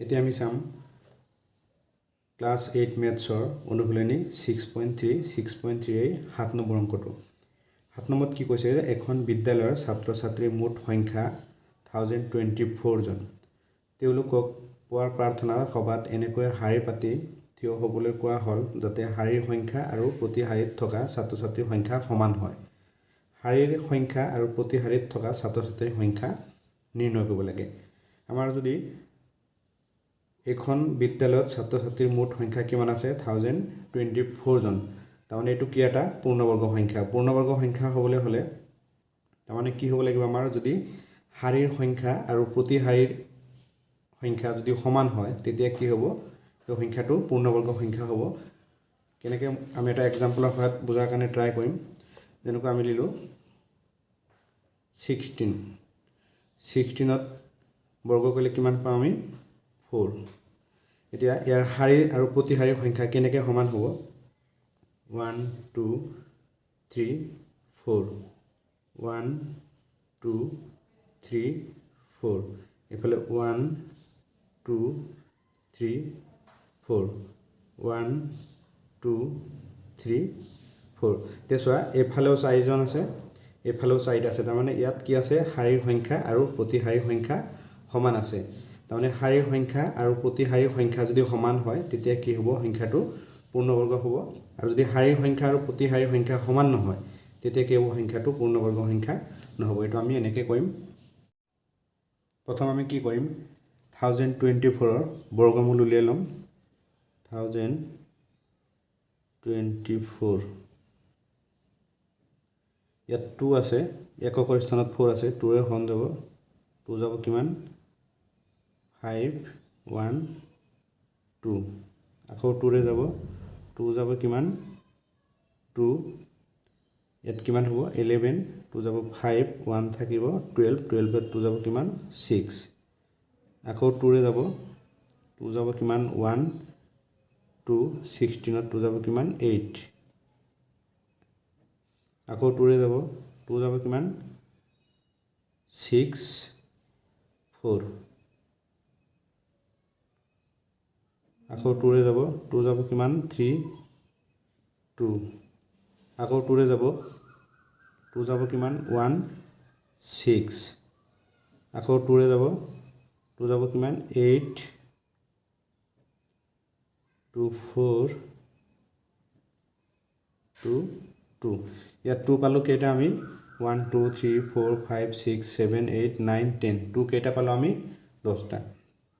এতিয়া আমি চাম ক্লাছ 8 মেথছৰ অনুশীলনী 6.3 6.3 7 নম্বৰ অংকটো 7 নম্বৰত কি কৈছে যে এখন বিদ্যালয়ৰ ছাত্ৰ ছাত্ৰীৰ মুঠ সংখ্যা 1024 জন তেওঁলোকক পোৱাৰ প্ৰাৰ্থনা সভাত এনেকৈ শাৰী পাতি থিয় হ'বলৈ কোৱা হ'ল যাতে শাৰীৰ সংখ্যা আৰু প্ৰতি শাৰীত থকা ছাত্ৰ ছাত্ৰীৰ সংখ্যা সমান হয় শাৰীৰ সংখ্যা আৰু প্ৰতি শাৰীত থকা ছাত্ৰ ছাত্ৰীৰ সংখ্যা নিৰ্ণয় কৰিব লাগে আমাৰ যদি এখন বিদ্যালয়ত ছাত্ৰ ছাত্ৰীৰ মুঠ সংখ্যা কিমান আছে 1024 জন তাৰমানে এটো কি এটা পূৰ্ণবৰ্গ সংখ্যা হ'বলৈ হলে তাৰমানে কি হ'ব লাগিব আমাৰ যদি শাৰীৰ সংখ্যা আৰু প্ৰতি শাৰীৰ সংখ্যা যদি সমান হয় তেতিয়া কি হ'ব এই সংখ্যাটো পূৰ্ণবৰ্গ সংখ্যা হ'ব কেনেকৈ আমি এটা এক্সাম্পলৰ সহায়ত বুজাৰ কাৰণে ট্ৰাই কৰিম যেনেকৈ আমি লিলো 16ত বৰ্গ কৰিলে কিমান পাম আমি 4 এতিয়া ইয়াৰ শাৰী আৰু প্ৰতি শাৰীৰ সংখ্যা কেনেকৈ সমান হ'ব 1 2 3 4 1 2 3 4 এফালে 1 2 3 4 1 2 3 4 তেছোৱা এফালেও 4 জন আছে এফালেও 4টা আছে তাৰমানে ইয়াত কি আছে শাৰীৰ সংখ্যা আৰু প্ৰতি শাৰীৰ সংখ্যা সমান আছে তাৰমানে শাৰীৰ সংখ্যা আৰু প্ৰতি শাৰীৰ সংখ্যা যদি সমান হয় তেতিয়া কি হ'ব সংখ্যাটো পূৰ্ণবৰ্গ হ'ব আৰু যদি শাৰীৰ সংখ্যা আৰু প্ৰতি শাৰীৰ সংখ্যা সমান নহয় তেতিয়া কি হ'ব সংখ্যাটো পূৰ্ণবৰ্গ সংখ্যা নহ'ব এটো আমি এনেকৈ কৰিম প্ৰথম আমি কি কৰিম 1024 ৰ বৰ্গমূল উলিয়াই লম 1024 ইয়াত 2 আছে এককৰ স্থানত 4 আছে 2 ৰে হৰণ যাব 2 যাব কিমান 5 1 2 আকৌ 2 ৰে যাব 2 যাব কিমান 2 ইয়াত কিমান হ'ব 11 2 যাব 5 1 থাকিব 12 12 ত 2 যাব কিমান 6 আকৌ 2 ৰে যাব 2 যাব কিমান 1 2 16 ত 2 যাব কিমান 8 আকৌ 2 ৰে যাব 2 যাব কিমান 6 4 আকৌ 2 ৰে যাব 2 যাব কিমান 3 2 আকৌ 2 ৰে যাব 2 যাব কিমান 1 6 আকৌ 2 ৰে যাব 2 যাব কিমান 8 2 4 2 2 ইয়াত 2 পালো কেইটা আমি 1 2 3 4 5 6 7 8 9 10 2 কেইটা পালো আমি 10টা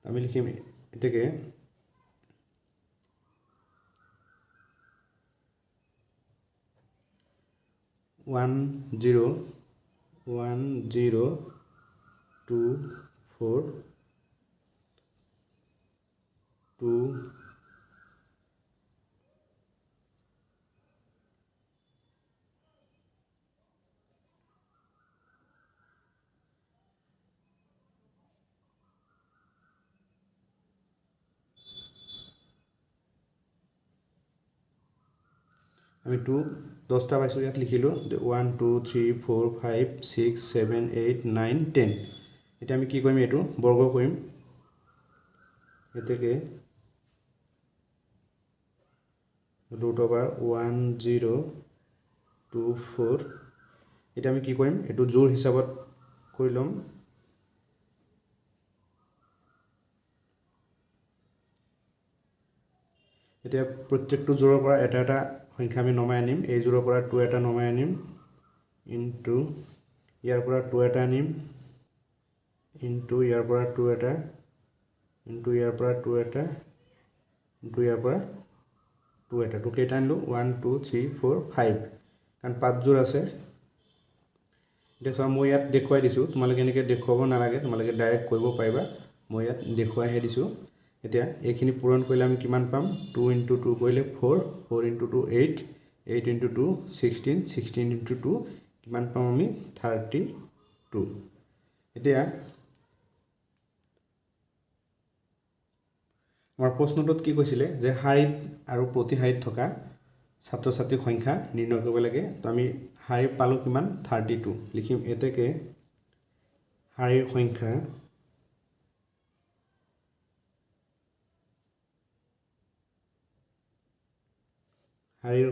আমি লিখিম এতেকে 1 0 1 0 2 4 2 আমি 2 10টা পাইছো ইয়াত লিখিলো 1 2 3 4 5 6 7 8 9 10 এটা আমি কি কৰিম এটো বৰ্গ কৰিম এতেকে √1024 এটা আমি কি কৰিম এটো জোড় হিচাপত কৰি লম এতিয়া প্ৰত্যেকটো জোড়ৰ পৰা এটা এটা সংখ্যা আমি নমাই আনিম এই জোড়ৰ পৰা 2 এটা নমাই আনিম ইনটু ইয়াৰ পৰা 2 এটা আনিম ইনটু ইয়াৰ পৰা 2 এটা ইনটু ইয়াৰ পৰা 2 এটা ইনটু ইয়াৰ পৰা 2 এটা 2 কেইটা আনিলো 1 2 3 4 5 কাৰণ 5 জোড় আছে এতিয়া মই ইয়াত দেখুৱাই দিছো তোমালোকে এনেকৈ দেখুৱাব নালাগে তোমালোকে ডাইৰেক্ট কৰিব পাৰিবা মই ইয়াত দেখুৱাইহে দিছো এতিয়া এইখিনি পূৰণ কৰিলে আমি কিমান পাম 2 * 2 কৰিলে 4 4 * 2 8 8 * 2 16 16 * 2 কিমান পাম আমি 32 এতিয়া আমাৰ প্ৰশ্নটোত কি কৈছিলে যে শাৰীত আৰু প্ৰতি শাৰীত থকা ছাত্ৰ ছাত্ৰীৰ সংখ্যা নিৰ্ণয় কৰিব লাগে তো আমি শাৰী পালো কিমান 32 লিখিম এতেকে শাৰীৰ সংখ্যা শাৰীৰ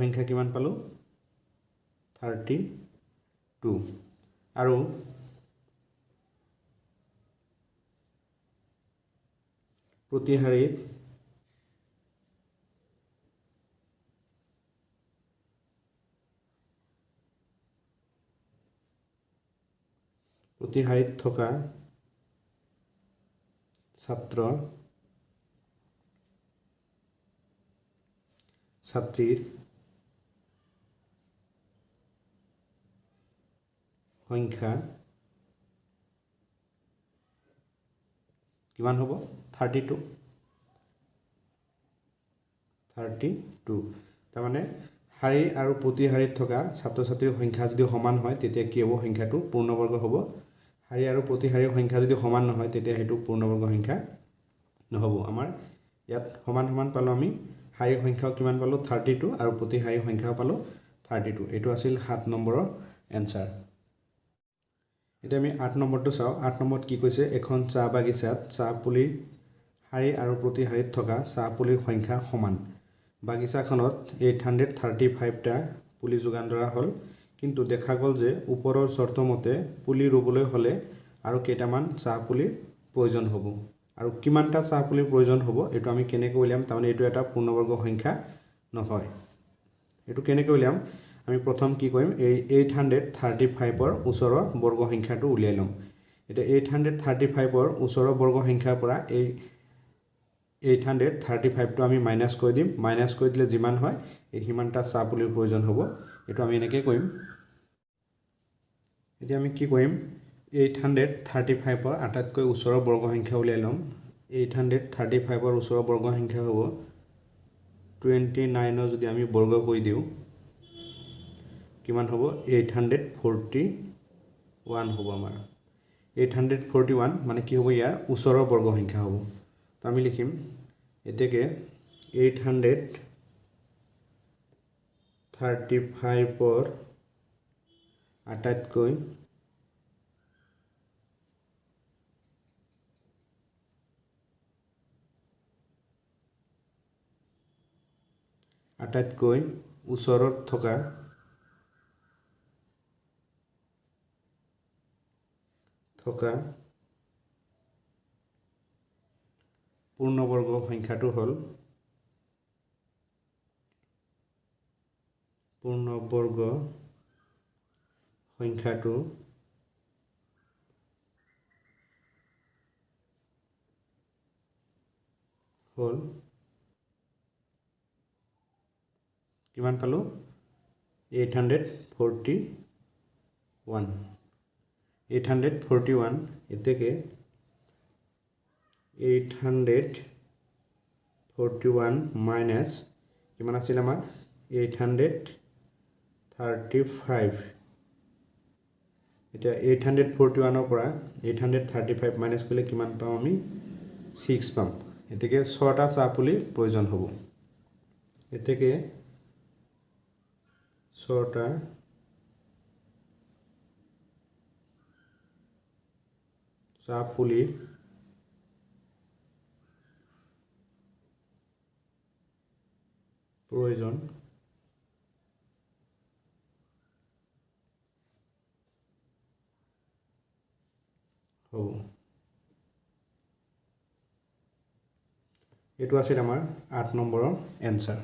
সংখ্যা কিমান পালোঁ 32 আৰু প্ৰতি শাৰীত থকা ছাত্ৰ ছাত্ৰীৰ সংখ্যা কিমান হ'ব 32 তাৰমানে শাৰী আৰু প্ৰতি শাৰীত থকা ছাত্ৰ ছাত্ৰীৰ সংখ্যা যদি সমান হয় তেতিয়া কি হ'ব সংখ্যাটো পূৰ্ণবৰ্গ হ'ব শাৰী আৰু প্ৰতি শাৰীৰ সংখ্যা যদি সমান নহয় তেতিয়া সেইটো পূৰ্ণবৰ্গ সংখ্যা নহ'ব আমাৰ ইয়াত সমান সমান পালোঁ আমি শাৰীৰ সংখ্যাও কিমান পালোঁ 32 আৰু প্ৰতি শাৰীৰ সংখ্যাও পালোঁ 32 এইটো আছিল 7 নম্বৰৰ এনসাৰ এতিয়া আমি 8 নম্বৰটো চাওঁ 8 নম্বৰত কি কৈছে এখন চাহ বাগিচাত চাহ পুলিৰ শাৰী আৰু প্ৰতি শাৰীত থকা চাহ পুলিৰ সংখ্যা সমান বাগিচাখনত 835টা পুলি যোগান ধৰা হ'ল কিন্তু দেখা গ'ল যে ওপৰৰ চৰ্তমতে পুলি ৰুবলৈ হ'লে আৰু কেইটামান চাহ পুলিৰ প্ৰয়োজন হ'ব আৰু কিমানটা চাহ পুলিৰ প্ৰয়োজন হ'ব এইটো আমি কেনেকৈ উলিয়াম তাৰমানে এইটো এটা পূৰ্ণবৰ্গ সংখ্যা নহয় এইটো কেনেকৈ উলিয়াম আমি প্ৰথম কি কৰিম এই 835ৰ ওচৰৰ বৰ্গ সংখ্যাটো উলিয়াই ল'ম এটা 835ৰ ওচৰৰ বৰ্গ সংখ্যাৰ পৰা এই 835টো আমি মাইনাস কৰি দিম মাইনাস কৰি দিলে যিমান হয় এই হিমানটা চাহ পুলিৰ প্ৰয়োজন হ'ব এইটো আমি এনেকৈ কৰিম এতিয়া আমি কি কৰিম 835ৰ আটাইতকৈ ওচৰৰ বৰ্গ সংখ্যা উলিয়াই ল'ম 835ৰ ওচৰৰ বৰ্গ সংখ্যা হ'ব 29 যদি আমি বৰ্গ কৰি দিওঁ কিমান হ'ব 841 হ'ব আমাৰ 841 মানে কি হ'ব ইয়াৰ ওচৰৰ বৰ্গ সংখ্যা হ'ব তো আমি লিখিম এতেকে 835ৰ আটাইতকৈ ওচৰত থকা পূৰ্ণবৰ্গ সংখ্যাটো হ'ল কিমান পালোঁ 841 এতেকে 841 মাইনাস কিমান আছিল আমাৰ 835 এতিয়া 841ৰ পৰা 835 মাইনাস কৰিলে কিমান পাম আমি 6 পাম এতেকে 6টা চাহ পুলিৰ প্ৰয়োজন হ'ব এতেকে 6টা চাহ পুলিৰ প্ৰয়োজন হ'ব এইটো আছিল আমাৰ 8 নম্বৰৰ এনসাৰ